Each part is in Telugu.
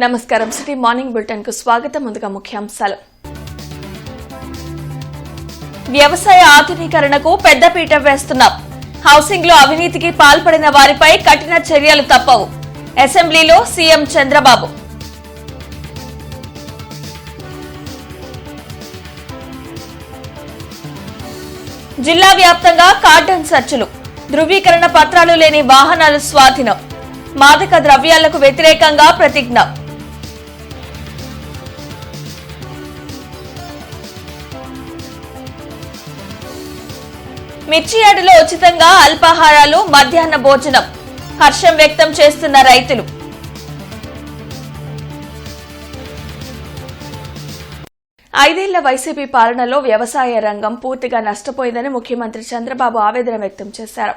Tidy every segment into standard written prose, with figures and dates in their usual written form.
నమస్కారం. సిటీ మార్నింగ్ బులెటిన్ కు స్వాగతం. ముందుగా ముఖ్యాంశాలు. వ్యవసాయ ఆధునీకరణకు పెద్దపీట వేస్తున్నాం. హౌసింగ్ లో అవినీతికి పాల్పడిన వారిపై కఠిన చర్యలు తప్పవు. అసెంబ్లీలో సీఎం చంద్రబాబు. జిల్లా వ్యాప్తంగా కార్డన్ సర్చులు. ధృవీకరణ పత్రాలు లేని వాహనాలు స్వాధీనం. మాదక ద్రవ్యాలకు వ్యతిరేకంగా ప్రతిజ్ఞ. మిర్చియాడులో ఉచితంగా అల్పాహారాలు, మధ్యాహ్న భోజనం. హర్షం వ్యక్తం చేస్తున్న రైతులు. ఐదేళ్ల వైసీపీ పాలనలో వ్యవసాయ రంగం పూర్తిగా నష్టపోయిందని ముఖ్యమంత్రి చంద్రబాబు ఆవేదన వ్యక్తం చేశారు.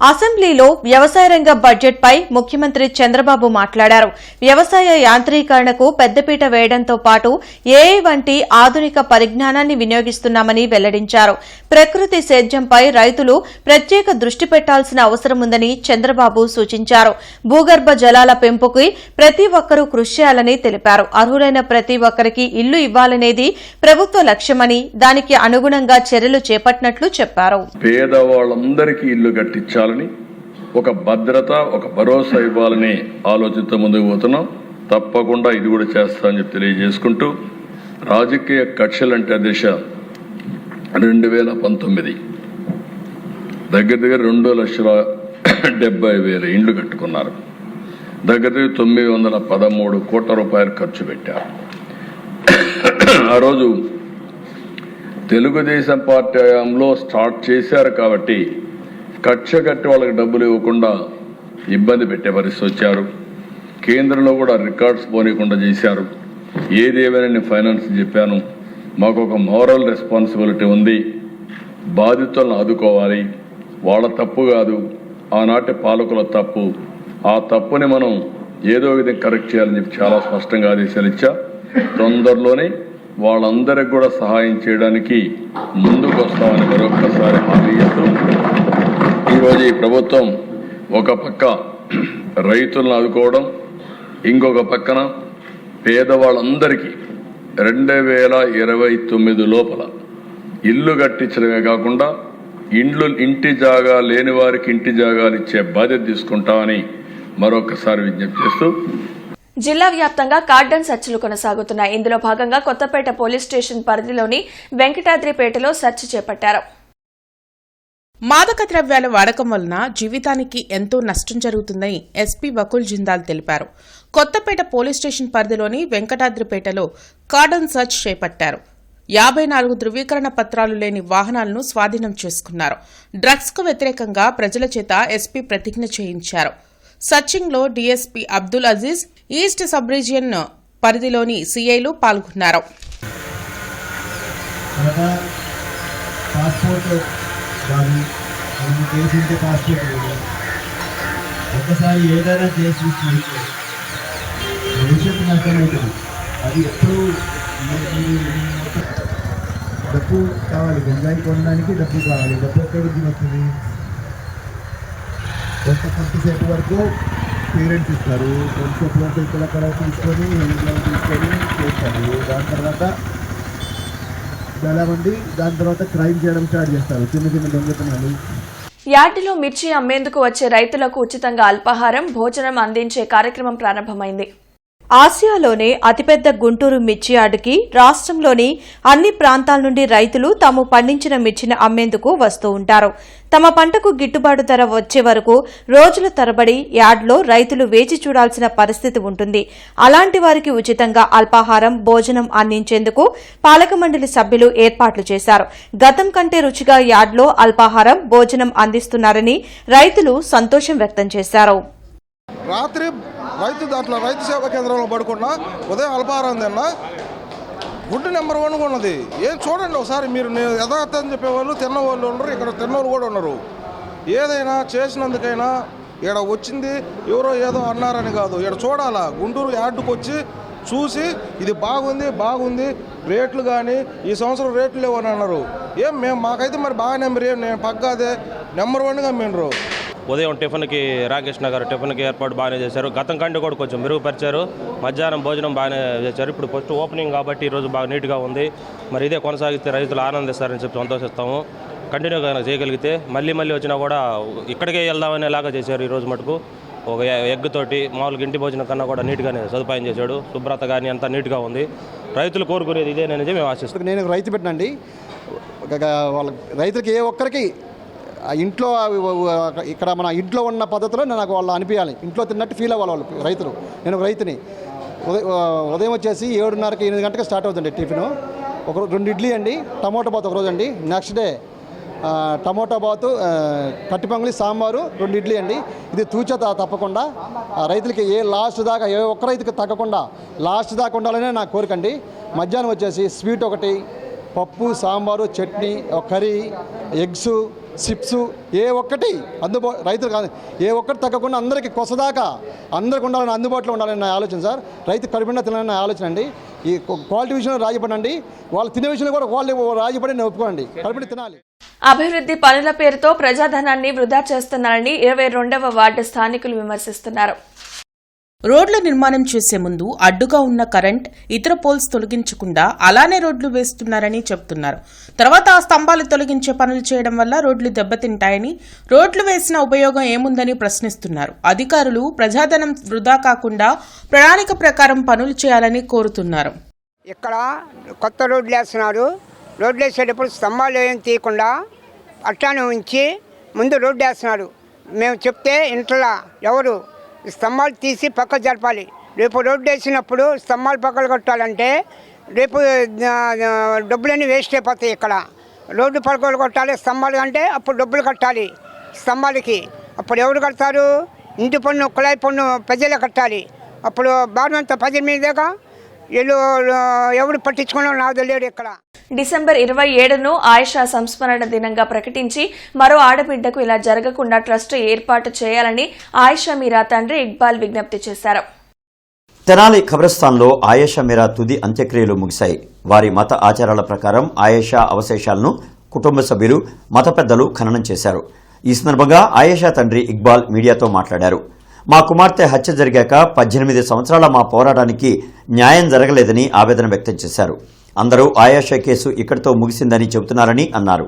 అసెంబ్లీలో వ్యవసాయ రంగ బడ్జెట్ పై ముఖ్యమంత్రి చంద్రబాబు మాట్లాడారు. వ్యవసాయ యాంత్రీకరణకు పెద్దపీట వేయడంతో పాటు ఏఐ వంటి ఆధునిక పరిజ్ఞానాన్ని వినియోగిస్తున్నామని వెల్లడించారు. ప్రకృతి సేద్యంపై రైతులు ప్రత్యేక దృష్టి పెట్టాల్సిన అవసరం ఉందని చంద్రబాబు సూచించారు. భూగర్భ జలాల పెంపుకి ప్రతి ఒక్కరూ కృషి చేయాలని తెలిపారు. అర్హులైన ప్రతి ఒక్కరికి ఇల్లు ఇవ్వాలనేది ప్రభుత్వ లక్ష్యమని దానికి అనుగుణంగా చర్యలు చేపట్టినట్లు చెప్పారు. పేదవాళ్ళందరికీ ఇల్లు కట్టించాలి, ఒక భద్రత, ఒక భరోసా ఇవ్వాలని ఆలోచనతో ముందుకు పోతున్నాం. తప్పకుండా ఇది కూడా చేస్తామని చెప్పి తెలియజేసుకుంటూ, రాజకీయ కక్షలంటే దిశ 2019 దగ్గర 2,70,000 ఇండ్లు కట్టుకున్నారు. దగ్గర 913 కోట్ల రూపాయలు ఖర్చు పెట్టారు. ఆ రోజు తెలుగుదేశం పార్టీ హయాంలో స్టార్ట్ చేశారు కాబట్టి కక్ష కట్టి వాళ్ళకి డబ్బులు ఇవ్వకుండా ఇబ్బంది పెట్టే పరిస్థితి వచ్చారు. కేంద్రంలో కూడా రికార్డ్స్ పోనీయకుండా చేశారు. ఏదేమైనా నేను ఫైనాన్స్ చెప్పాను, మాకు ఒక మోరల్ రెస్పాన్సిబిలిటీ ఉంది, బాధితులను ఆదుకోవాలి. వాళ్ళ తప్పు కాదు, ఆనాటి పాలకుల తప్పు. ఆ తప్పుని మనం ఏదో విధంగా కరెక్ట్ చేయాలని చెప్పి చాలా స్పష్టంగా ఆదేశాలు ఇచ్చా. తొందరలోనే వాళ్ళందరికి కూడా సహాయం చేయడానికి ముందుకు వస్తామని మరొకసారి హామీ ఇస్తూ, ఈరోజు ఈ ప్రభుత్వం ఒక పక్క రైతులను ఆదుకోవడం, ఇంకొక పక్కన పేదవాళ్ళందరికీ 2029 లోపల ఇల్లు కట్టించడమే కాకుండా ఇంటి జాగా లేని వారికి ఇంటి జాగాలు ఇచ్చే బాధ్యత తీసుకుంటామని మరొకసారి విజ్ఞప్తి చేస్తూ, జిల్లా వ్యాప్తంగా కార్డన్ సర్చ్లు కొనసాగుతున్నాయి. ఇందులో భాగంగా కొత్తపేట పోలీస్ స్టేషన్ పరిధిలోని వెంకటాద్రిపేటలో సెర్చ్ చేపట్టారు. మాదక ద్రవ్యాల వాడకం వలన జీవితానికి ఎంతో నష్టం జరుగుతుందని ఎస్పీ వకుల్ జిందాల్ తెలిపారు. కొత్తపేట పోలీస్ స్టేషన్ పరిధిలోని వెంకటాద్రిపేటలో కార్డన్ సర్చ్ చేపట్టారు. 54 ధృవీకరణ పత్రాలు లేని వాహనాలను స్వాధీనం చేసుకున్నారు. డ్రగ్స్ కు వ్యతిరేకంగా ప్రజల చేత ఎస్పీ ప్రతిజ్ఞ చేయించారు. సర్చింగ్ లో DSP Abdul Aziz, east sub region పరిధిలోని సీఐలు పాల్గొన్నారు. ఒకసారి ఏదైనా చేసి భవిష్యత్తు నష్టమవుతుంది. అది ఎప్పుడు డబ్బు కావాలి, గంజాయి కొనడానికి డబ్బు కావాలి. డబ్బు ఎక్కడికి వస్తుంది? కొంతసేపు వరకు పేరెంట్స్ ఇస్తారు, కొంతసేపు వరకు ఇక్కడ తీసుకొని చేస్తారు. దాని తర్వాత క్రైమ్ చేయడం స్టార్ట్ చేస్తారు, చిన్న చిన్న దొంగతనాలు. యార్డులో మిర్చి అమ్మేందుకు వచ్చే రైతులకు ఉచితంగా అల్పాహారం, భోజనం అందించే కార్యక్రమం ప్రారంభమైంది. ఆసియాలోనే అతిపెద్ద గుంటూరు మిర్చి యార్డుకి రాష్ట్రంలోని అన్ని ప్రాంతాల నుండి రైతులు తాము పండించిన మిర్చిని అమ్మేందుకు వస్తూ ఉంటారు. తమ పంటకు గిట్టుబాటు ధర వచ్చే వరకు రోజుల తరబడి యార్డులో రైతులు వేచి చూడాల్సిన పరిస్థితి ఉంటుంది. అలాంటి వారికి ఉచితంగా అల్పాహారం, భోజనం అందించేందుకు పాలక మండలి సభ్యులు ఏర్పాట్లు చేశారు. గతం కంటే రుచిగా యార్డులో అల్పాహారం, భోజనం అందిస్తున్నారని రైతులు సంతోషం వ్యక్తం చేశారు. రాత్రి రైతు సేవా కేంద్రంలో పడుకున్నా, ఉదయం అల్పాహారం తిన్నా, గుడ్డు నెంబర్ 1 ఉన్నది. ఏం చూడండి ఒకసారి మీరు. నేను యథార్థం చెప్పేవాళ్ళు తిన్నవాళ్ళు ఉన్నారు, ఇక్కడ తిన్నవాళ్ళు కూడా ఉన్నారు. ఏదైనా చేసినందుకైనా ఇక్కడ వచ్చింది ఎవరో ఏదో అన్నారని కాదు, ఇక్కడ చూడాలా. గుంటూరు యార్డుకు వచ్చి చూసి ఇది బాగుంది రేట్లు కానీ ఈ సంవత్సరం రేట్లు లేవని అన్నారు. మాకైతే మరి బాగానే, నేను పక్కాదే నెంబర్ 1గా అమ్మిండ్రు. ఉదయం టిఫిన్కి రామకృష్ణ గారు టిఫిన్కి ఏర్పాటు బాగానే చేశారు. గతం కంటే కూడా కొంచెం మెరుగుపరిచారు. మధ్యాహ్నం భోజనం బాగానే చేశారు. ఇప్పుడు ఫస్ట్ ఓపెనింగ్ కాబట్టి ఈరోజు బాగా నీట్గా ఉంది. మరి ఇదే కొనసాగిస్తే రైతులు ఆనందిస్తారని చెప్పి సంతోషిస్తాము. కంటిన్యూగా చేయగలిగితే మళ్ళీ వచ్చినా కూడా ఇక్కడికే వెళ్దామనేలాగా చేశారు. ఈరోజు మటుకు ఒక ఎగ్ తోటి మామూలుగా ఇంటి భోజనం కన్నా కూడా నీట్గానే సదుపాయం చేశాడు. శుభ్రత కానీ అంతా నీట్గా ఉంది. రైతులు కోరుకునేది ఇదేనని మేము ఆశిస్తాం. నేను రైతు పెట్టినండి. వాళ్ళ రైతులకి ఏ ఒక్కరికి ఇంట్లో ఇక్కడ మన ఇంట్లో ఉన్న పద్ధతిలో నాకు వాళ్ళు అనిపించాలి, ఇంట్లో తిన్నట్టు ఫీల్ అవ్వాలి వాళ్ళు రైతులు. నేను ఒక రైతుని. ఉదయం వచ్చేసి 7:30 8 గంటలకు స్టార్ట్ అవుతుంది టిఫిన్. ఒక 2 ఇడ్లీ అండి, టమోటా బాత్ ఒకరోజు అండి. నెక్స్ట్ డే టమోటా బాతు, కట్టి పొంగలి, సాంబారు, 2 ఇడ్లీ అండి. ఇది తూచా తప్పకుండా రైతులకి లాస్ట్ దాకా ఏ ఒక్క రైతుకి తగ్గకుండా లాస్ట్ దాకా ఉండాలనే నా కోరిక అండి. మధ్యాహ్నం వచ్చేసి స్వీట్ ఒకటి, పప్పు, sambar, chutney, curry, eggs, chips ఏ ఒక్కటి రైతులు కాదు, ఏ ఒక్కటి తగ్గకుండా అందరికీ కొసదాకా అందరికి ఉండాలని, అందుబాటులో ఉండాలని నా ఆలోచన సార్. రైతు కడుపుండా తినాలని నా ఆలోచన అండి. ఈ క్వాలిటీ విషయంలో రాజీపడండి, వాళ్ళు తినే విషయంలో కూడా వాళ్ళు రాజీపడి నేను ఒప్పుకోండి. కడుపుండి తినాలి. అభివృద్ధి పనుల పేరుతో ప్రజాధనాన్ని వృధా చేస్తున్నారని 22వ వార్డు స్థానికులు విమర్శిస్తున్నారు. రోడ్ల నిర్మాణం చేసే ముందు అడ్డుగా ఉన్న కరెంట్, ఇతర పోల్స్ తొలగించకుండా అలానే రోడ్లు వేస్తున్నారని చెబుతున్నారు. తర్వాత ఆ స్తంభాలు తొలగించే పనులు చేయడం వల్ల రోడ్లు దెబ్బతింటాయని, రోడ్లు వేసిన ఉపయోగం ఏముందని ప్రశ్నిస్తున్నారు. అధికారులు ప్రజాధనం వృధా కాకుండా ప్రణాళిక ప్రకారం పనులు చేయాలని కోరుతున్నారు. ఇక్కడ కొత్త రోడ్లు వేస్తున్నారు. రోడ్లు వేసేటప్పుడు స్తంభాలు ఏం తీయకుండా అట్టానే ఉంచి ముందు రోడ్డు వేస్తున్నారు. మేము చెప్తే ఇంట్లో ఎవరు స్తంభాలు తీసి పక్క జరపాలి. రేపు రోడ్డు వేసినప్పుడు స్తంభాలు పక్కలు కొట్టాలంటే రేపు డబ్బులన్నీ వేస్ట్ అయిపోతాయి. ఇక్కడ రోడ్డు పక్కలు కొట్టాలి స్తంభాలు అంటే అప్పుడు డబ్బులు కట్టాలి స్తంభాలకి. అప్పుడు ఎవరు కడతారు? ఇంటి పన్ను, కుళాయి పన్ను ప్రజలే కట్టాలి. అప్పుడు భారం అంతా ప్రజల మీదేగా. వీళ్ళు ఎవరు పట్టించుకున్నా నాకు తెలియదు. ఇక్కడ డిసెంబర్ 27ను ఆయిషా సంస్మరణ దినంగా ప్రకటించి మరో ఆడబిడ్డకు ఇలా జరగకుండా ట్రస్ట్ ఏర్పాటు చేయాలని ఆయిషా మీరా తండ్రి ఇక్బాల్ విజ్ఞప్తి చేశారు. తెనాలి ఖబరస్థాన్లో ఆయేషా మీరా తుది అంత్యక్రియలు ముగిశాయి. వారి మత ఆచారాల ప్రకారం ఆయేషా అవశేషాలను కుటుంబ సభ్యులు, మత పెద్దలు ఖననం చేశారు. ఈ సందర్భంగా ఆయేషా తండ్రి ఇక్బాల్ మీడియాతో మాట్లాడారు. మా కుమార్తె హత్య జరిగాక 18 సంవత్సరాల మా పోరాటానికి న్యాయం జరగలేదని ఆవేదన వ్యక్తం చేశారు. అందరూ ఆయేషా కేసు ఇక్కడితో ముగిసిందని చెబుతున్నారని అన్నారు.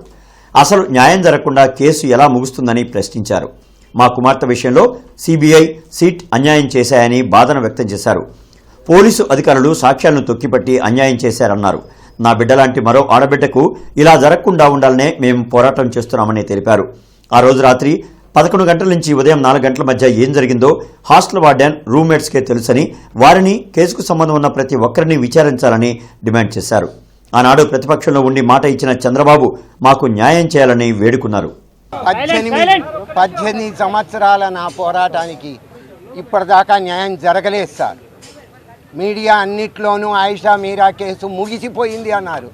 అసలు న్యాయం జరగకుండా కేసు ఎలా ముగుస్తుందని ప్రశ్నించారు. మా కుమార్తె విషయంలో సిబిఐ, సిట్ అన్యాయం చేశాయని బాధన వ్యక్తం చేశారు. పోలీసు అధికారులు సాక్ష్యాలను తొక్కిపట్టి అన్యాయం చేశారన్నారు. నా బిడ్డలాంటి మరో ఆడబిడ్డకు ఇలా జరగకుండా ఉండాలనే మేము పోరాటం చేస్తున్నామని తెలిపారు. ఆ రోజు రాత్రి 11 గంటల నుంచి ఉదయం 4 గంటల మధ్య ఏం జరిగిందో హాస్టల్ వార్డెన్, రూమ్మేట్స్కే తెలుసని, వారిని, కేసుకు సంబంధం ఉన్న ప్రతి ఒక్కరిని విచారించాలని డిమాండ్ చేశారు. ఆనాడు ప్రతిపక్షంలో ఉండి మాట ఇచ్చిన చంద్రబాబు మాకు న్యాయం చేయాలని వేడుకున్నారు. 18 సంవత్సరాల నా పోరాటానికి ఇప్పటిదాకా న్యాయం జరగలేదు సార్. మీడియా అన్నిట్లోనూ ఆయిషా మీరా కేసు ముగిసిపోయింది అన్నారు.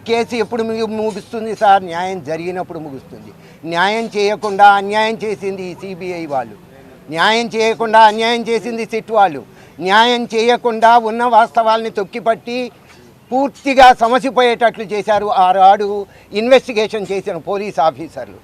కేసు ఎప్పుడు ముగుస్తుంది సార్? న్యాయం జరిగినప్పుడు ముగుస్తుంది. న్యాయం చేయకుండా అన్యాయం చేసింది సిబిఐ వాళ్ళు, న్యాయం చేయకుండా అన్యాయం చేసింది సిట్ వాళ్ళు, న్యాయం చేయకుండా ఉన్న వాస్తవాల్ని తొక్కిపట్టి పూర్తిగా సమసిపోయేటట్లు చేశారు ఆనాడు ఇన్వెస్టిగేషన్ చేసిన పోలీస్ ఆఫీసర్లు.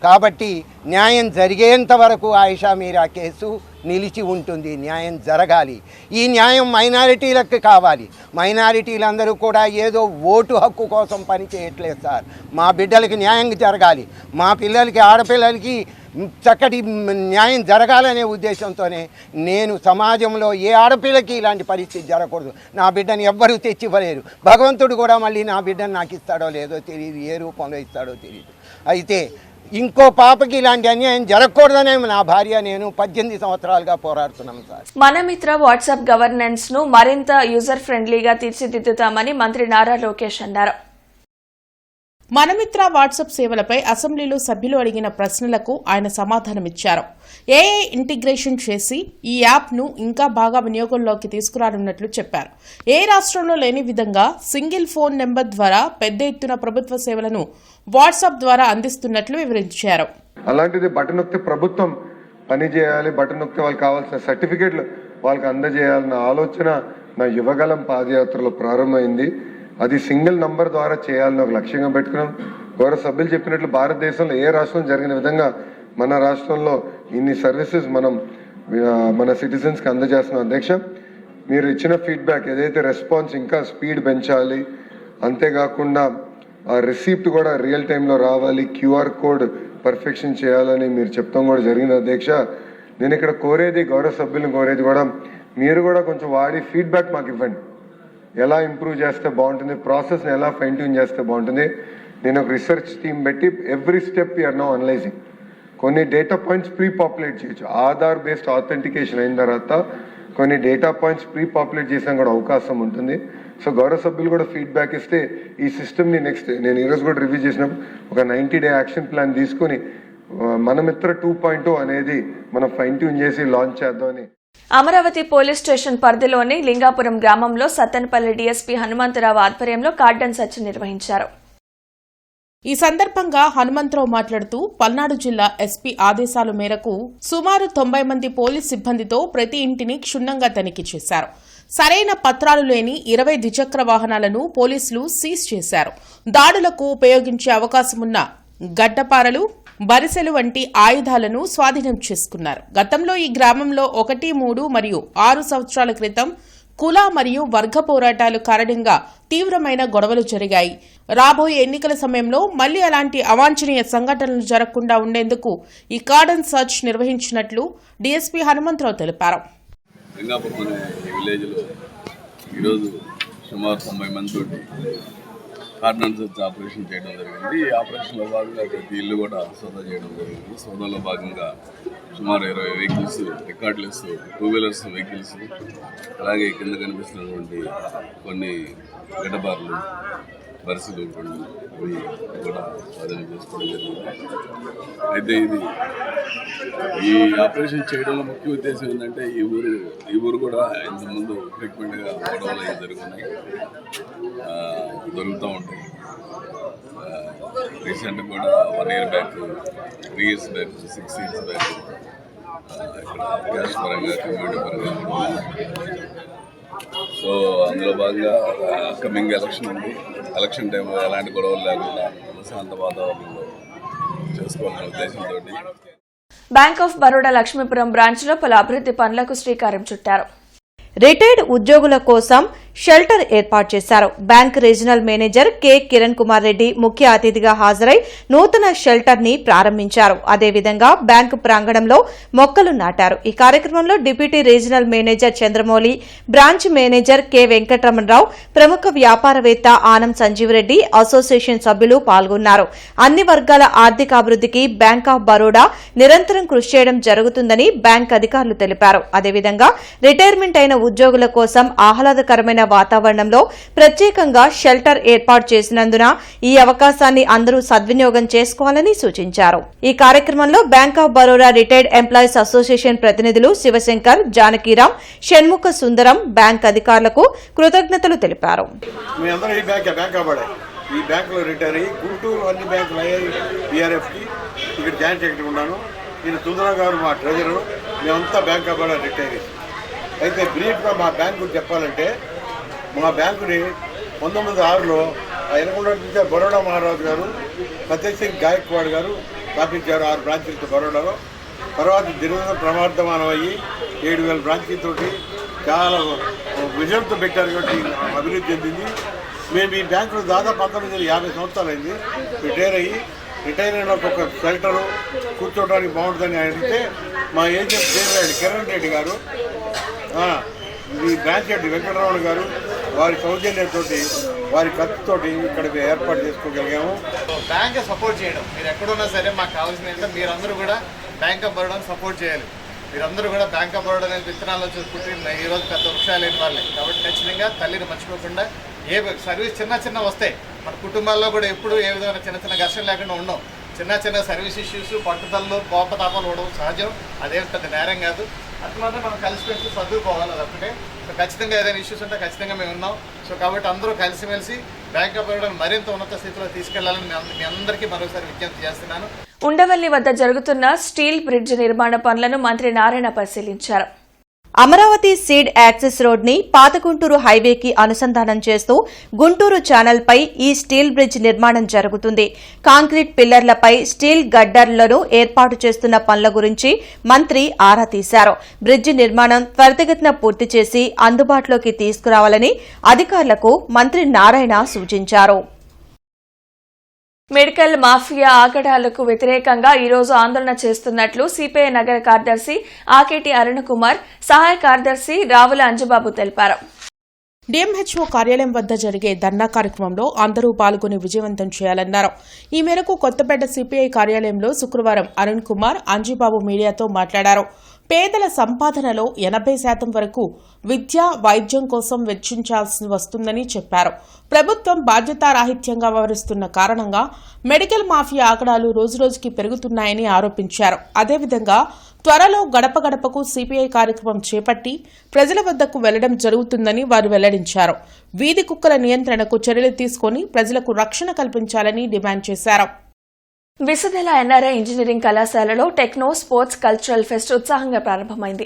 కాబట్టి న్యాయం జరిగేంత వరకు ఆయిషా మీరా కేసు నిలిచి ఉంటుంది. న్యాయం జరగాలి. ఈ న్యాయం మైనారిటీలకు కావాలి. మైనారిటీలందరూ కూడా ఏదో ఓటు హక్కు కోసం పని చేయట్లేదు సార్. మా బిడ్డలకి న్యాయం జరగాలి. మా పిల్లలకి, ఆడపిల్లలకి చక్కటి న్యాయం జరగాలనే ఉద్దేశంతోనే నేను సమాజంలో ఏ ఆడపిల్లకి ఇలాంటి పరిస్థితి జరగకూడదు. నా బిడ్డని ఎవ్వరూ తెచ్చివ్వలేరు. భగవంతుడు కూడా మళ్ళీ నా బిడ్డను నాకు ఇస్తాడో లేదో తెలియదు, ఏ రూపంలో ఇస్తాడో తెలియదు. అయితే ఇంకో పాపకి ఇలాంటి అన్యాయం జరగకూడదనే నా భార్య నేను 18 సంవత్సరాలుగా పోరాడుతున్నాం సార్. మనమిత్ర వాట్సాప్ గవర్నెన్స్ ను మరింత యూజర్ ఫ్రెండ్లీగా తీర్చిదిద్దుతామని మంత్రి నారా లోకేష్ అన్నారు. మనమిత్ర వాట్సాప్ సేవలపై అసెంబ్లీలో సభ్యులు అడిగిన ప్రశ్నలకు ఆయన సమాధానమిచ్చారు. ఏఐ ఇంటిగ్రేషన్ చేసి ఈ యాప్ను ఇంకా బాగా వినియోగంలోకి తీసుకురానున్నట్లు చెప్పారు. ఏ రాష్ట్రంలో లేని విధంగా సింగిల్ ఫోన్ నెంబర్ ద్వారా పెద్ద ఎత్తున ప్రభుత్వ సేవలను వాట్సాప్ ద్వారా అందిస్తున్నట్లు వివరించారు. అలాంటిది బటన్ నొక్కితే ప్రభుత్వం పని చేయాలి, బటన్ నొక్కితే వాళ్ళకి కావాల్సిన సర్టిఫికేట్లు వాళ్ళకి అందజేయాలన్న ఆలోచన నా యువగలం పాదయాత్రలో ప్రారంభమైంది. అది సింగిల్ నంబర్ ద్వారా చేయాలని ఒక లక్ష్యంగా పెట్టుకున్నాం. గౌరవ సభ్యులు చెప్పినట్లు భారతదేశంలో ఏ రాష్ట్రం జరిగిన విధంగా మన రాష్ట్రంలో ఇన్ని సర్వీసెస్ మనం మన సిటిజన్స్కి అందజేస్తున్నాం. అధ్యక్ష, మీరు ఇచ్చిన ఫీడ్బ్యాక్ ఏదైతే రెస్పాన్స్ ఇంకా స్పీడ్ పెంచాలి, అంతేకాకుండా ఆ రిసీప్ట్ కూడా రియల్ టైంలో రావాలి, QR కోడ్ పర్ఫెక్షన్ చేయాలని మీరు చెప్తాం కూడా జరిగింది. అధ్యక్ష, నేను ఇక్కడ కోరేది, గౌరవ సభ్యులను కోరేది కూడా, మీరు కూడా కొంచెం వాడి ఫీడ్బ్యాక్ మాకు ఇవ్వండి. ఎలా ఇంప్రూవ్ చేస్తే బాగుంటుంది, ప్రాసెస్ని ఎలా ఫైన్ ట్యూన్ చేస్తే బాగుంటుంది. నేను ఒక రీసెర్చ్ టీమ్ పెట్టి every step you are now analysing. కొన్ని డేటా పాయింట్స్ ప్రీ పాపులేట్ చేయొచ్చు. ఆధార్ బేస్డ్ ఆథెంటికేషన్ అయిన తర్వాత కొన్ని డేటా పాయింట్స్ ప్రీ పాపులేట్ చేసాం కూడా అవకాశం ఉంటుంది. సో గౌరవ సభ్యులు కూడా ఫీడ్బ్యాక్ ఇస్తే ఈ సిస్టమ్ని నెక్స్ట్ నేను ఈరోజు కూడా రివ్యూ చేసినప్పుడు ఒక 90-day యాక్షన్ ప్లాన్ తీసుకొని మన మిత్ర 2.0 అనేది మనం ఫైన్ ట్యూన్ చేసి లాంచ్ చేద్దామని. అమరావతి పోలీస్ స్టేషన్ పరిధిలోని లింగాపురం గ్రామంలో సత్తెనపల్లి డీఎస్పీ హనుమంతరావు ఆధ్వర్యంలో కార్డన్ సెర్చ్ నిర్వహించారు. ఈ సందర్భంగా హనుమంతరావు మాట్లాడుతూ పల్నాడు జిల్లా ఎస్పీ ఆదేశాల మేరకు సుమారు 90 మంది పోలీస్ సిబ్బందితో ప్రతి ఇంటిని క్షుణ్ణంగా తనిఖీ చేశారు. సరైన పత్రాలు లేని 20 ద్విచక్ర వాహనాలను పోలీసులు సీజ్ చేశారు. దాడులకు ఉపయోగించే అవకాశమున్న గడ్డపారలు, బరిసెలు వంటి ఆయుధాలను స్వాధీనం చేసుకున్నారు. గతంలో ఈ గ్రామంలో 1, 3 మరియు 6 సంవత్సరాల క్రితం కుల మరియు వర్గ పోరాటాలు కారణంగా తీవ్రమైన గొడవలు జరిగాయి. రాబోయే ఎన్నికల సమయంలో మళ్లీ అలాంటి అవాంఛనీయ సంఘటనలు జరగకుండా ఉండేందుకు ఈ కార్డన్ సర్చ్ నిర్వహించినట్లు డీఎస్పీ హనుమంతరావు తెలిపారు. లింగాపురం అనే విలేజ్లో ఈరోజు సుమారు 90 మందితోటి కార్డన్ సర్చ్ ఆపరేషన్ చేయడం జరిగింది. ఈ ఆపరేషన్లో భాగంగా ప్రతి ఇల్లు కూడా సోదా చేయడం జరిగింది. సోదాలో భాగంగా సుమారు 20 వెహికల్స్, రికార్డ్లెస్ 2 వీలర్స్ వెహికల్స్, అలాగే కింద కనిపిస్తున్నటువంటి కొన్ని గడ్డబార్లు, పరిస్థితులు ఇవి కూడా స్వాధీనం చేసుకోవడం జరిగింది. అయితే ఈ ఆపరేషన్ చేయడంలో ముఖ్య ఉద్దేశం ఏంటంటే ఈ ఊరు కూడా ఇంతకుముందు ఫ్రీక్వెంట్గా గొడవలు అవి జరుగుతున్నాయి, దొరుకుతూ ఉంటాయి. రీసెంట్గా కూడా 1 year back, 3 years back, 6 years back ఇక్కడ క్యాష్ పరంగా, కమ్యూనిటీ పరంగా. సో అందులో భాగంగా కమింగ్ ఎలక్షన్ ఉంది. ఎలక్షన్ టైంలో ఎలాంటి గొడవలు లేకుండా ప్రశాంత వాతావరణంలో చేసుకోవాలనే ఉద్దేశంతో బ్యాంక్ ఆఫ్ బరోడా లక్ష్మీపురం బ్రాంచ్లో పలు అభివృద్ది పనులకు శ్రీకారం చుట్టారు. రిటైర్డ్ ఉద్యోగుల కోసం షెల్టర్ ఏర్పాటు చేశారు. Bank regional manager K Kiran Kumar Reddy ముఖ్య అతిథిగా హాజరై నూతన షెల్టర్ ని ప్రారంభించారు. అదేవిధంగా బ్యాంకు ప్రాంగణంలో మొక్కలు నాటారు. ఈ కార్యక్రమంలో deputy regional manager Chandramouli, branch manager K Venkataramana Rao, ప్రముఖ వ్యాపారవేత్త ఆనం సంజీవరెడ్డి, అసోసియేషన్ సభ్యులు పాల్గొన్నారు. అన్ని వర్గాల ఆర్థికాభివృద్ధికి బ్యాంక్ ఆఫ్ బరోడా నిరంతరం కృషి చేయడం జరుగుతుందని బ్యాంక్ అధికారులు తెలిపారు. అదేవిధంగా రిటైర్మెంట్ అయిన ఉద్యోగుల కోసం ఆహ్లాదకరమైన వాతావరణంలో ప్రత్యేకంగా షెల్టర్ ఏర్పాటు చేసినందున ఈ అవకాశాన్ని అందరూ సద్వినియోగం చేసుకోవాలని సూచించారు. ఈ కార్యక్రమంలో bank of Baroda retired employees association ప్రతినిధులు శివశంకర్, జానకీరాం, షణ్ముఖ సుందరం బ్యాంక్ అధికారులకు కృతజ్ఞతలు తెలిపారు. ఈ బ్యాంకులో రిటైర్ అయ్యి గుంటూరు అన్ని బ్యాంకులు అయ్యాయి. బీఆర్ఎఫ్కి ఇక్కడ జాయింట్ సెక్రటరీ ఉన్నాను. నేను సుందరం గారు మా ట్రెజరర్. మేమంతా బ్యాంక్ ఆఫ్ బరోడా రిటైర్ అయ్యి. అయితే బ్రీఫ్గా మా బ్యాంక్ గురించి చెప్పాలంటే, మా బ్యాంకుని 1906లో ఎనకొండ నుంచి బరోడా మహారాజు గారు, ఫతేహ్ సింగ్ గాయక్వాడ్ గారు స్థాపించారు 6 బ్రాంచీలతో బరోడాలో. తర్వాత దినదిన ప్రమాదమానం అయ్యి 7,000 బ్రాంచీలతోటి చాలా విజయంతో పెట్టారు కాబట్టి అభివృద్ధి చెందింది. మేము ఈ బ్యాంకులో దాదాపు 1950 సంవత్సరాలు అయింది. రిటైర్ అయిన ఒక షెల్టరు కూర్చోవడానికి బాగుంటుందని అడిగితే మా ఏజెంట్ కిరణ్ రెడ్డి గారు, ఈ బ్రాంచ్ హెడ్ వెంకటరమణ గారు వారి సౌజన్యంతో, వారి ఖర్చుతోటి ఇక్కడ ఏర్పాటు చేసుకోగలిగాము. బ్యాంక్ సపోర్ట్ చేయడం, మీరు ఎక్కడున్నా సరే మాకు కావాల్సింది ఏంటంటే మీరందరూ కూడా బ్యాంక్ ఆఫ్ బరోడాని సపోర్ట్ చేయాలి. మీరందరూ కూడా బ్యాంక్ ఆఫ్ బరోడా అనేది విత్తనాల్లో చూసుకుంటే ఈరోజు పెద్ద వృక్షాలు లేని వాళ్ళే కాబట్టి ఖచ్చితంగా తల్లిని మర్చిపోకుండా ఏ సర్వీస్ చిన్న వస్తాయి. మన కుటుంబాల్లో కూడా ఎప్పుడు ఏ విధమైన చిన్న ఘర్షణ లేకుండా ఉండవు. చిన్న సర్వీస్ ఇష్యూస్, పట్టుదలలో కోపతాపాలు ఉండడం సహజం. అదేం పెద్ద నేరం కాదు. అట్లా మనం కలిసిపెట్టి చదువుకోవాలి. అది ఒకటే. ఖచ్చితంగా ఏదైనా ఇష్యూస్ ఉంటే ఖచ్చితంగా మేము ఉన్నాం. సో కాబట్టి అందరూ కలిసిమెలిసి బ్యాంక్ ఆఫ్ బరోడాను మరింత ఉన్నత స్థితిలో తీసుకెళ్లాలని మీ అందరికీ మరోసారి విజ్ఞప్తి చేస్తున్నాను. ఉండవల్లి వద్ద జరుగుతున్న స్టీల్ బ్రిడ్జ్ నిర్మాణ పనులను మంత్రి నారాయణ పరిశీలించారు. అమరావతి సీడ్ యాక్సెస్ రోడ్ ని పాత గుంటూరు హైవేకి అనుసంధానం చేస్తూ గుంటూరు ఛానల్ పై ఈ స్టీల్ బ్రిడ్జ్ నిర్మాణం జరుగుతుంది. కాంక్రీట్ పిల్లర్లపై స్టీల్ గడ్డర్లను ఏర్పాటు చేస్తున్న పనుల గురించి మంత్రి ఆరా తీశారు. బ్రిడ్జి నిర్మాణం త్వరితగతిన పూర్తి చేసి అందుబాటులోకి తీసుకురావాలని అధికారులకు మంత్రి నారాయణ సూచించారు. మెడికల్ మాఫియా ఆగడాలకు వ్యతిరేకంగా ఈ రోజు ఆందోళన చేస్తున్నట్లు సిపిఐ నగర కార్యదర్శి ఆకేటి అరుణ్ కుమార్, సహాయ కార్యదర్శి రావుల అంజబాబు తెలిపారు. డిఎంహెచ్ఓ కార్యాలయం వద్ద జరిగే ధర్నా కార్యక్రమంలో అందరూ పాల్గొని విజయవంతం చేయాలన్నారు. ఈ మేరకు కొత్తపేట సిపిఐ కార్యాలయంలో శుక్రవారం అరుణ్ కుమార్, అంజబాబు మీడియాతో మాట్లాడారు. పేదల సంపాదనలో 80% వరకు విద్య, వైద్యం కోసం వెచ్చించాల్సి వస్తుందని చెప్పారు. ప్రభుత్వం బాధ్యతారాహిత్యంగా వ్యవహరిస్తున్న కారణంగా మెడికల్ మాఫియా ఆగడాలు రోజురోజుకి పెరుగుతున్నాయని ఆరోపించారు. అదేవిధంగా త్వరలో గడప గడపకు సిపిఐ కార్యక్రమం చేపట్టి ప్రజల వద్దకు వెళ్లడం జరుగుతుందని వారు వెల్లడించారు. వీధి కుక్కల నియంత్రణకు చర్యలు తీసుకుని ప్రజలకు రక్షణ కల్పించాలని డిమాండ్ చేశారు. విసదెల ఎన్ఆర్ఐ ఇంజనీరింగ్ కళాశాలలో టెక్నో స్పోర్ట్స్ కల్చరల్ ఫెస్ట్ ఉత్సాహంగా ప్రారంభమైంది.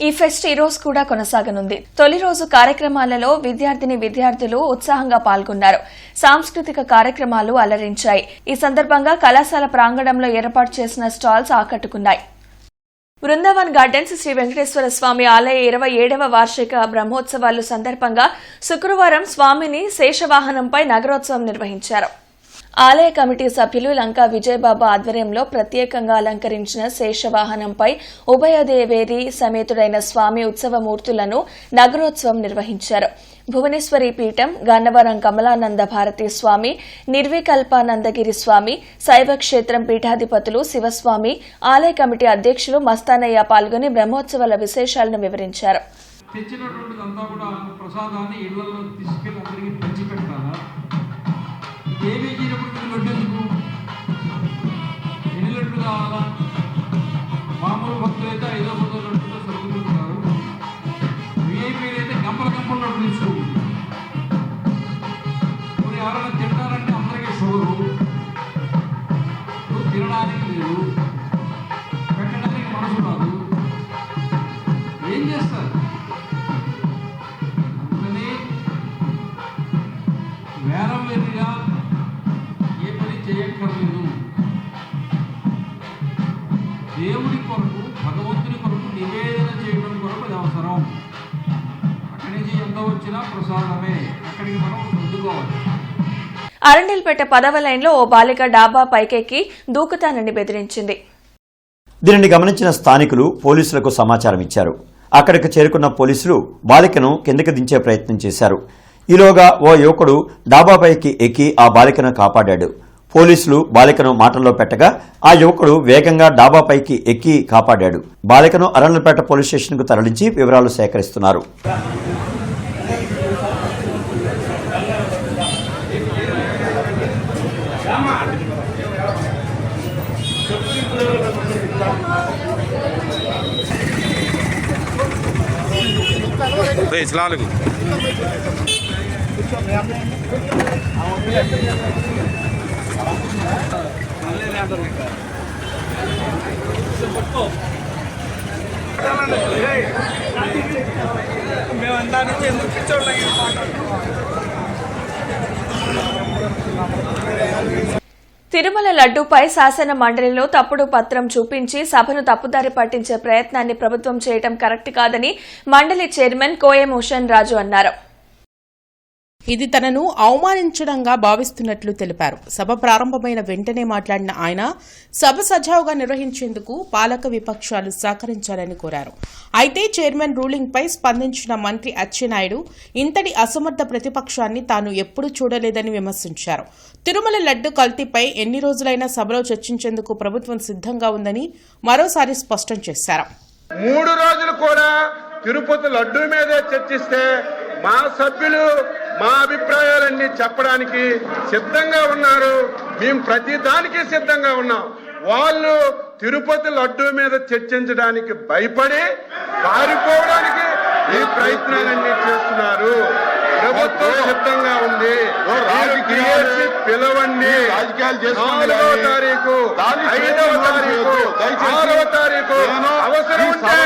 ఈ ఫెస్ట్ ఈ రోజు కూడా కొనసాగనుంది. తొలి రోజు కార్యక్రమాలలో విద్యార్థులు ఉత్సాహంగా పాల్గొన్నారు. సాంస్కృతిక కార్యక్రమాలు అలరించాయి. ఈ సందర్భంగా కళాశాల ప్రాంగణంలో ఏర్పాటు చేసిన స్టాల్స్ ఆకట్టుకున్నాయి. బృందావన్ గార్డెన్స్ శ్రీ వెంకటేశ్వర స్వామి ఆలయ 27వ వార్షిక బ్రహ్మోత్సవాలు సందర్భంగా శుక్రవారం స్వామిని శేషవాహనంపై నగరోత్సవం నిర్వహించారు. ఆలయ కమిటీ సభ్యులు లంకా విజయబాబు ఆధ్వర్యంలో ప్రత్యేకంగా అలంకరించిన శేషవాహనంపై ఉభయదేవేరి సమేతుడైన స్వామి ఉత్సవమూర్తులను నగరోత్సవం నిర్వహించారు. భువనేశ్వరి పీఠం, గన్నవరం కమలానంద భారతి స్వామి, నిర్వికల్పానందగిరి స్వామి, శైవక్షేత్రం పీఠాధిపతులు శివస్వామి, ఆలయ కమిటీ అధ్యక్షులు మస్తానయ్య పాల్గొని బ్రహ్మోత్సవాల విశేషాలను వివరించారు. మామూలు భక్తులైతే 5 లడ్డుతో సరుకుతుంటారు. విఐపీలు అయితే గంపల లడ్డు తీసుకోకూడదు. మరి ఎవరైనా తింటారంటే అందరికీ షుగరు, తినడానికి లేదు, పెట్టడానికి మనసు రాదు, ఏం చేస్తారు? అందుకని వేరం వేరుగా ఏ పని చేయక్కర్లేదు. దేవుడి కొరకు, భగవంతుని కొరకు నివేదన చేయడం కొరకు అది అవసరం. అక్కడి నుంచి ఎంత వచ్చినా ప్రసాదమే, అక్కడికి మనం సర్దుకోవాలి. అరండల్పేట 10వ లైన్లో ఓ బాలిక డాబా పైకెక్కి దూకుతానని బెదిరించింది. దీనిని గమనించిన స్థానికులు పోలీసులకు సమాచారం ఇచ్చారు. అక్కడికి చేరుకున్న పోలీసులు బాలికను కిందకి దించే ప్రయత్నం చేశారు. ఈలోగా ఓ యువకుడు డాబాపైకి ఎక్కి ఆ బాలికను కాపాడాడు. పోలీసులు బాలికను మాటల్లో పెట్టగా ఆ యువకుడు వేగంగా డాబాపైకి ఎక్కి కాపాడాడు. బాలికను అరండల్పేట పోలీస్ స్టేషన్కు తరలించి వివరాలు సేకరిస్తున్నారు. తిరుమల లడ్డూపై శాసన మండలిలో తప్పుడు పత్రం చూపించి సభను తప్పుదారి పట్టించే ప్రయత్నాన్ని ప్రభుత్వం చేయడం కరెక్ట్ కాదని మండలి చైర్మన్ కోయం హుసేన్ రాజు అన్నారు. ఇది తనను అవమానించడంగా భావిస్తున్నట్లు తెలిపారు. సభ ప్రారంభమైన వెంటనే మాట్లాడిన ఆయన సభ సజావుగా నిర్వహించేందుకు పాలక విపక్షాలు సహకరించాలని కోరారు. అయితే చైర్మన్ రూలింగ్ పై స్పందించిన మంత్రి అచ్చెన్నాయుడు ఇంతటి అసమర్థ ప్రతిపక్షాన్ని తాను ఎప్పుడూ చూడలేదని విమర్శించారు. తిరుమల లడ్డు కల్తీపై ఎన్ని రోజులైనా సభలో చర్చించేందుకు ప్రభుత్వం సిద్ధంగా ఉందని మరోసారి స్పష్టం చేశారు. 3 రోజులు కూడా తిరుపతి లడ్డు మీదే చర్చిస్తే మా సభ్యులు మా అభిప్రాయాలన్నీ చెప్పడానికి సిద్ధంగా ఉన్నారు. మేము ప్రతి దానికి సిద్ధంగా ఉన్నాం. వాళ్ళు తిరుపతి లడ్డు మీద చర్చించడానికి భయపడి పారిపోవడానికి ఈ ప్రయత్నాలన్నీ చేస్తున్నారు. ప్రభుత్వం సిద్ధంగా ఉంది. పిలవండి. 4వ తారీఖు, 5వ తారీఖు, 6వ తారీఖు అవసరం ఉంటే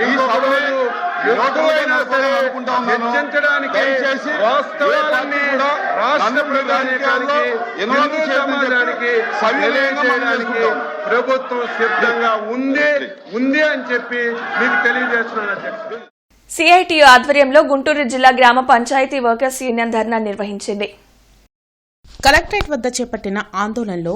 ఇంకొక రోజు ఎక్కువైనా సరే చర్చించడానికి వాస్తవాలన్నీ రాష్ట్ర ప్రధానికానికి హిందూ సమాజానికి తెలియజేయడానికి ప్రభుత్వం సిద్ధంగా ఉంది అని చెప్పి మీకు తెలియజేస్తున్నాను అధ్యక్షుడు. సిఐటియు ఆధ్వర్యంలో గుంటూరు జిల్లా గ్రామ పంచాయతీ వర్కర్స్ యూనియన్ ధర్నా నిర్వహించింది. కలెక్టరేట్ వద్ద చేపట్టిన ఆందోళనలో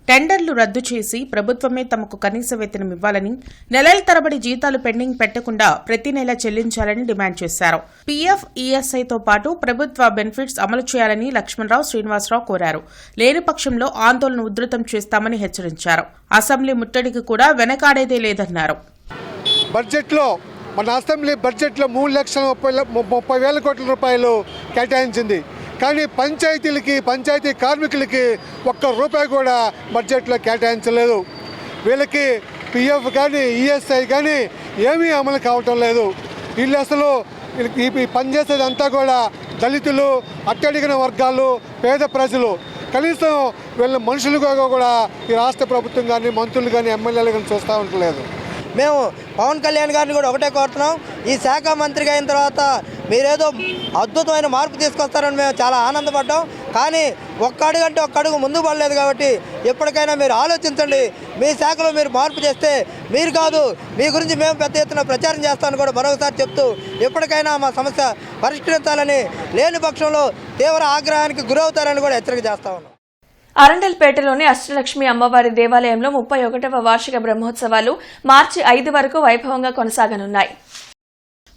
టెండర్లు రద్దు చేసి ప్రభుత్వమే తమకు కనీస వేతనం ఇవ్వాలని, నెలల తరబడి జీతాలు పెండింగ్ పెట్టకుండా ప్రతి నెల చెల్లించాలని డిమాండ్ చేశారు. పీఎఫ్, ఈఎస్ఐతో పాటు ప్రభుత్వ బెనిఫిట్స్ అమలు చేయాలని లక్ష్మణరావు, శ్రీనివాసరావు కోరారు. లేని పక్షంలో ఆందోళన ఉధృతం చేస్తామని హెచ్చరించారు. అసెంబ్లీ ముట్టడికి కూడా వెనకాడేదే లేదన్నారు. బడ్జెట్లో మన అసెంబ్లీ బడ్జెట్లో 3,30,000 కోట్ల రూపాయలు కేటాయించింది. కానీ పంచాయతీలకి, పంచాయతీ కార్మికులకి ₹1 కూడా బడ్జెట్లో కేటాయించలేదు. వీళ్ళకి పిఎఫ్ కానీ ఈఎస్ఐ కానీ ఏమీ అమలు కావటం లేదు. వీళ్ళు అసలు ఈ పనిచేసేదంతా కూడా దళితులు, అట్టడిగిన వర్గాలు, పేద ప్రజలు. కనీసం వీళ్ళ మనుషులుగా కూడా ఈ రాష్ట్ర ప్రభుత్వం కానీ, మంత్రులు కానీ, ఎమ్మెల్యేలు కానీ చూస్తూ ఉండలేదు. మేము పవన్ కళ్యాణ్ గారిని కూడా ఒకటే కోరుతున్నాం, ఈ శాఖ మంత్రిగా అయిన తర్వాత మీరేదో అద్భుతమైన మార్పు తీసుకొస్తారని మేము చాలా ఆనందపడ్డాం. కానీ ఒక్క అడుగు ముందు పడలేదు. కాబట్టి ఎప్పటికైనా మీరు ఆలోచించండి. మీ శాఖలో మీరు మార్పు చేస్తే మీరు కాదు, మీ గురించి మేము పెద్ద ఎత్తున ప్రచారం చేస్తామని కూడా మరొకసారి చెప్తూ ఎప్పటికైనా మా సమస్య పరిష్కరించాలని, లేని పక్షంలో తీవ్ర ఆగ్రహానికి గురవుతారని కూడా హెచ్చరిక చేస్తా ఉన్నాం. అరండల్పేటలోని అష్టలక్ష్మి అమ్మవారి దేవాలయంలో 31వ వార్షిక బ్రహ్మోత్సవాలు మార్చి 5 వరకు వైభవంగా కొనసాగనున్నాయి.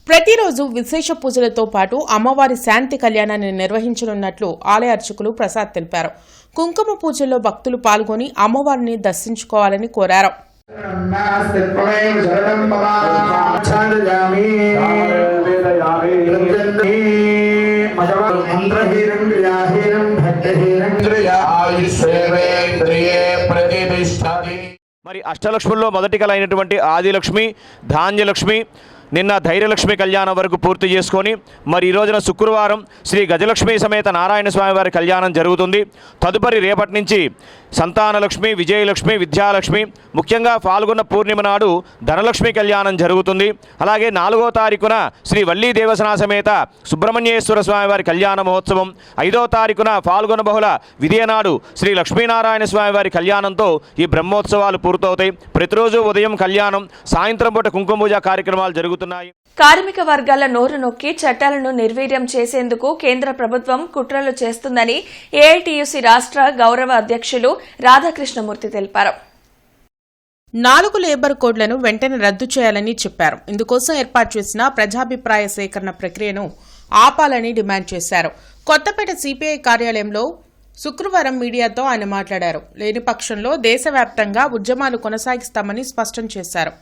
ప్రతిరోజు విశేష పూజలతో పాటు అమ్మవారి శాంతి కళ్యాణాన్ని నిర్వహించనున్నట్లు ఆలయ అర్చకులు ప్రసాద్ తెలిపారు. కుంకుమ పూజల్లో భక్తులు పాల్గొని అమ్మవారిని దర్శించుకోవాలని కోరారు. మరి అష్టలక్ష్ముల్లో మొదటి కళ అయినటువంటి ఆదిలక్ష్మి, ధాన్యలక్ష్మి నిన్న ధైర్యలక్ష్మి కళ్యాణం వరకు పూర్తి చేసుకొని మరి ఈ రోజున శుక్రవారం శ్రీ గజలక్ష్మి సమేత నారాయణ స్వామి వారి కళ్యాణం జరుగుతుంది. తదుపరి రేపటి నుంచి సంతానలక్ష్మి, విజయలక్ష్మి, విద్యాలక్ష్మి, ముఖ్యంగా పాల్గొన్న పూర్ణిమ నాడు ధనలక్ష్మి కళ్యాణం జరుగుతుంది. అలాగే 4వ తారీఖున శ్రీ వల్లీ దేవసన సమేత సుబ్రహ్మణ్యేశ్వర స్వామి వారి కళ్యాణ మహోత్సవం, 5వ తారీఖున పాల్గొన బహుళ విధియనాడు శ్రీ లక్ష్మీనారాయణ స్వామి వారి కళ్యాణంతో ఈ బ్రహ్మోత్సవాలు పూర్తవుతాయి. ప్రతిరోజు ఉదయం కళ్యాణం, సాయంత్రం పూట కుంకుమ పూజ కార్యక్రమాలు జరుగుతున్నాయి. కార్మిక వర్గాల నోరు నొక్కి చట్టాలను నిర్వీర్యం చేసేందుకు కేంద్ర ప్రభుత్వం కుట్రలు చేస్తుందని ఏఐటీయూసీ రాష్ట్ర గౌరవ అధ్యక్షులు రాధాకృష్ణమూర్తి తెలిపారు. 4 లేబర్ కోడ్లను వెంటనే రద్దు చేయాలని చెప్పారు. ఇందుకోసం ఏర్పాటు చేసిన ప్రజాభిప్రాయ సేకరణ ప్రక్రియను ఆపాలని డిమాండ్ చేశారు. కొత్తపేట సిపిఐ కార్యాలయంలో శుక్రవారం మీడియాతో ఆయన మాట్లాడారు. లేని పక్షంలో దేశవ్యాప్తంగా ఉద్యమాలు కొనసాగిస్తామని స్పష్టం చేశారు.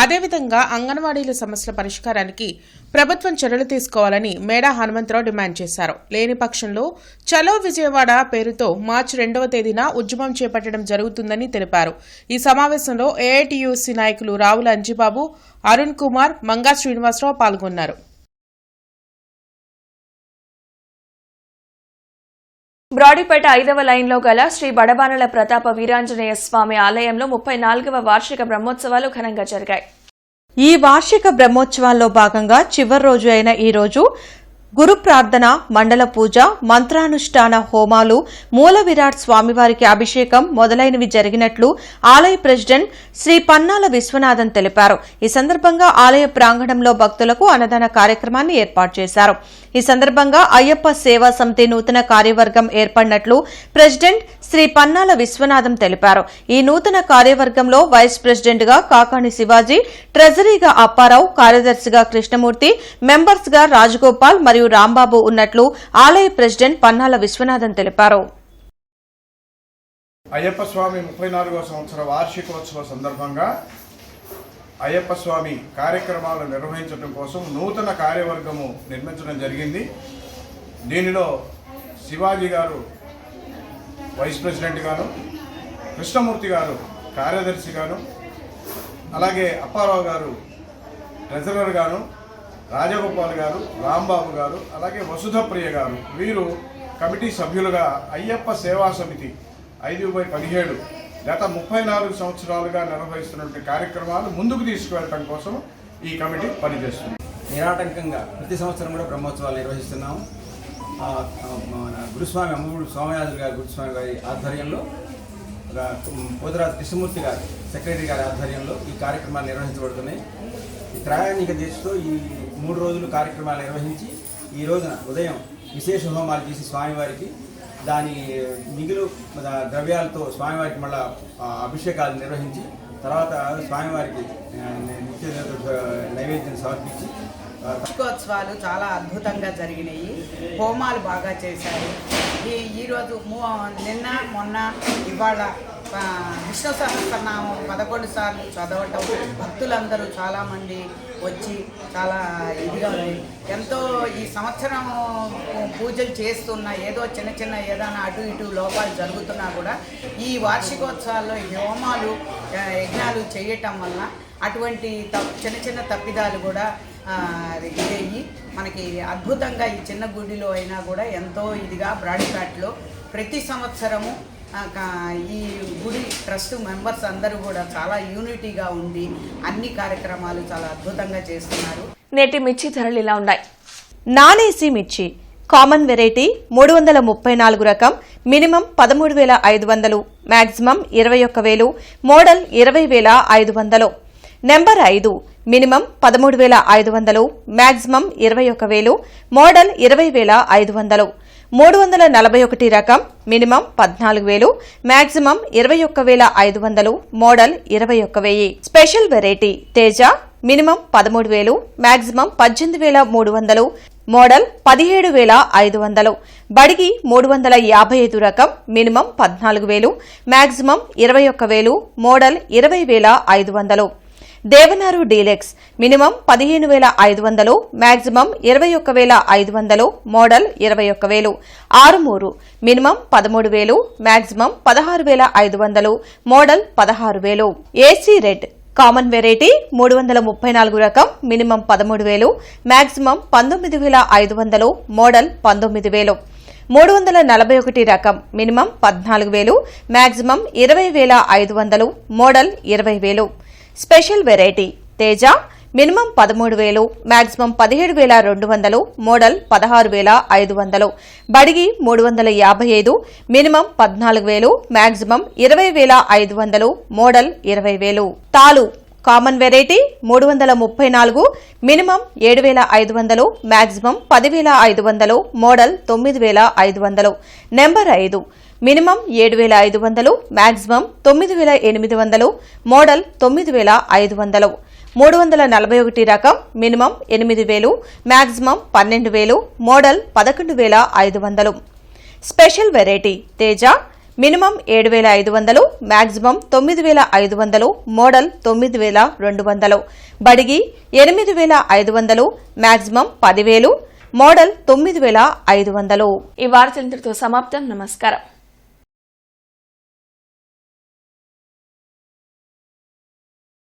అదేవిధంగా అంగన్వాడీల సమస్యల పరిష్కారానికి ప్రభుత్వం చర్యలు తీసుకోవాలని మేడా హనుమంతరావు డిమాండ్ చేశారు. లేని పక్షంలో చలో విజయవాడ పేరుతో మార్చి 2వ తేదీన ఉద్యమం చేపట్టడం జరుగుతుందని తెలిపారు. ఈ సమావేశంలో ఏఐటీయూసీ నాయకులు రావుల అంజిబాబు, అరుణ్ కుమార్, మంగా శ్రీనివాసరావు పాల్గొన్నారు. బ్రాడీపేట 5వ లైన్లో గల శ్రీ బడబానల ప్రతాప వీరాంజనేయ స్వామి ఆలయంలో 34వ వార్షిక బ్రహ్మోత్సవాలు ఘనంగా జరిగాయి. ఈ వార్షిక బ్రహ్మోత్సవాల్లో భాగంగా చివరి రోజు అయిన ఈ రోజు గురు ప్రార్థన, మండల పూజ, మంత్రానుష్ఠాన హోమాలు, మూల విరాట్ స్వామివారికి అభిషేకం మొదలైనవి జరిగినట్లు ఆలయ ప్రెసిడెంట్ శ్రీ పన్నాల విశ్వనాథన్ తెలిపారు. ఈ సందర్భంగా ఆలయ ప్రాంగణంలో భక్తులకు అన్నదాన కార్యక్రమాన్ని ఏర్పాటు చేశారు. ఈ సందర్భంగా అయ్యప్ప సేవా సమితి నూతన కార్యవర్గం ఏర్పడినట్లు ప్రెసిడెంట్ శ్రీ పన్నాల విశ్వనాథం తెలిపారు. ఈ నూతన కార్యవర్గంలో వైస్ ప్రెసిడెంట్ గా కాకాణి శివాజీ, ట్రెజరీగా అప్పారావు, కార్యదర్శిగా కృష్ణమూర్తి, మెంబర్స్ గా రాజగోపాల్ మరియు రాంబాబు ఉన్నట్లు ఆలయ ప్రెసిడెంట్ పన్నాల విశ్వనాథం తెలిపారు. అయ్యప్ప స్వామి 34వ సంవత్సర వార్షికోత్సవ సందర్భంగా అయ్యప్ప స్వామి కార్యక్రమాలు నిర్వహించడం కోసం నూతన కార్యవర్గము నిర్మించడం జరిగింది. దీనిలో శివాజీ గారు వైస్ ప్రెసిడెంట్ గాను, కృష్ణమూర్తి గారు కార్యదర్శి గాను, అలాగే అప్పారావు గారు ట్రెజరర్ గాను, రాజగోపాల్ గారు, రాంబాబు గారు, అలాగే వసుధప్రియ గారు వీరు కమిటీ సభ్యులుగా అయ్యప్ప సేవా సమితి 5/17 గత 34 సంవత్సరాలుగా నిర్వహిస్తున్నటువంటి కార్యక్రమాలు ముందుకు తీసుకువెళ్ళటం కోసం ఈ కమిటీ పనిచేస్తుంది. నిరాటంకంగా ప్రతి సంవత్సరం కూడా బ్రహ్మోత్సవాలు నిర్వహిస్తున్నాము. మన గురుస్వామి అమ్మగుడు సోమయాజులు గారి గురుస్వామి గారి ఆధ్వర్యంలో, పోతురాజు కృష్ణమూర్తి గారు సెక్రటరీ గారి ఆధ్వర్యంలో ఈ కార్యక్రమాలు నిర్వహించబడుతున్నాయి. ఈ త్రయాణిక దీక్షతో ఈ 3 రోజులు కార్యక్రమాలు నిర్వహించి ఈ రోజున ఉదయం విశేష హోమాలు చేసి స్వామివారికి దాని మిగులు ద్రవ్యాలతో స్వామివారికి మళ్ళా అభిషేకాలు నిర్వహించి తర్వాత స్వామివారికి నిత్య నైవేద్యం సమర్పించి వార్షికోత్సవాలు చాలా అద్భుతంగా జరిగినాయి. హోమాలు బాగా చేశారు. ఈరోజు నిన్న మొన్న ఇవాళ విష్ణు సహస్రనామం 11 సార్లు చదవటం, భక్తులందరూ చాలామంది వచ్చి చాలా ఇదిగా ఉంది. ఎంతో ఈ సంవత్సరం పూజలు చేస్తున్నా ఏదో చిన్న చిన్న ఏదైనా అటు ఇటు లోపాలు జరుగుతున్నా కూడా ఈ వార్షికోత్సవాల్లో హోమాలు యజ్ఞాలు చేయటం వల్ల అటువంటి చిన్న చిన్న తప్పిదాలు కూడా ఇదయ్యి మనకి అద్భుతంగా ఈ చిన్న గుడిలో అయినా కూడా ఎంతో ఇదిగా బ్రాడీఘాట్లో ప్రతి సంవత్సరము ఈ గుడి ట్రస్ట్ మెంబర్స్ అందరూ కూడా చాలా యూనిటీగా ఉండి అన్ని కార్యక్రమాలు చాలా అద్భుతంగా చేస్తున్నారు. నేటి మిర్చి ధరలు ఇలా ఉన్నాయి. నానేసి మిర్చి కామన్ వెరైటీ 334 రకం minimum 13,500, maximum 21,000, model 20,500. Number 5 minimum 13,500, maximum 21,000, model 20,500. 341 రకం minimum 14,000, maximum 21,500, model 21,000. Special variety Teja minimum 13,000, maximum 18,300, model 17,500. Byadgi 355 రకం minimum 14,000, maximum 21,000, model 20,500. Devanur deluxe minimum 15,500, maximum 21,500, model 21,000. Armoor minimum 13,000, maximum 16,500, model 16,000. AC red common variety 334 రకం మినిమం 13,000, మాక్సిమం 19,500, మోడల్ 19,000. 341 రకం minimum 14,000, maximum 20,500, model 20,000. Special variety Teja minimum 13,000, maximum 17,200, model 16,500. బడిగి 355, minimum 14,000, maximum 20,500, model 20,000. తాలు common variety 334, minimum 7,500, maximum 10,500, model 9,500. Number 5 minimum 7,500, maximum 9,800, model 9,500. 341 రకం minimum 8,000, maximum 12,000, model 11,500. Special variety Teja minimum 7,500, maximum 9,500, model 9,200. బడిగి 8,500, maximum 10,000, model 9,500. ఈ వార్తలంతటితో సమాప్తం. నమస్కారం.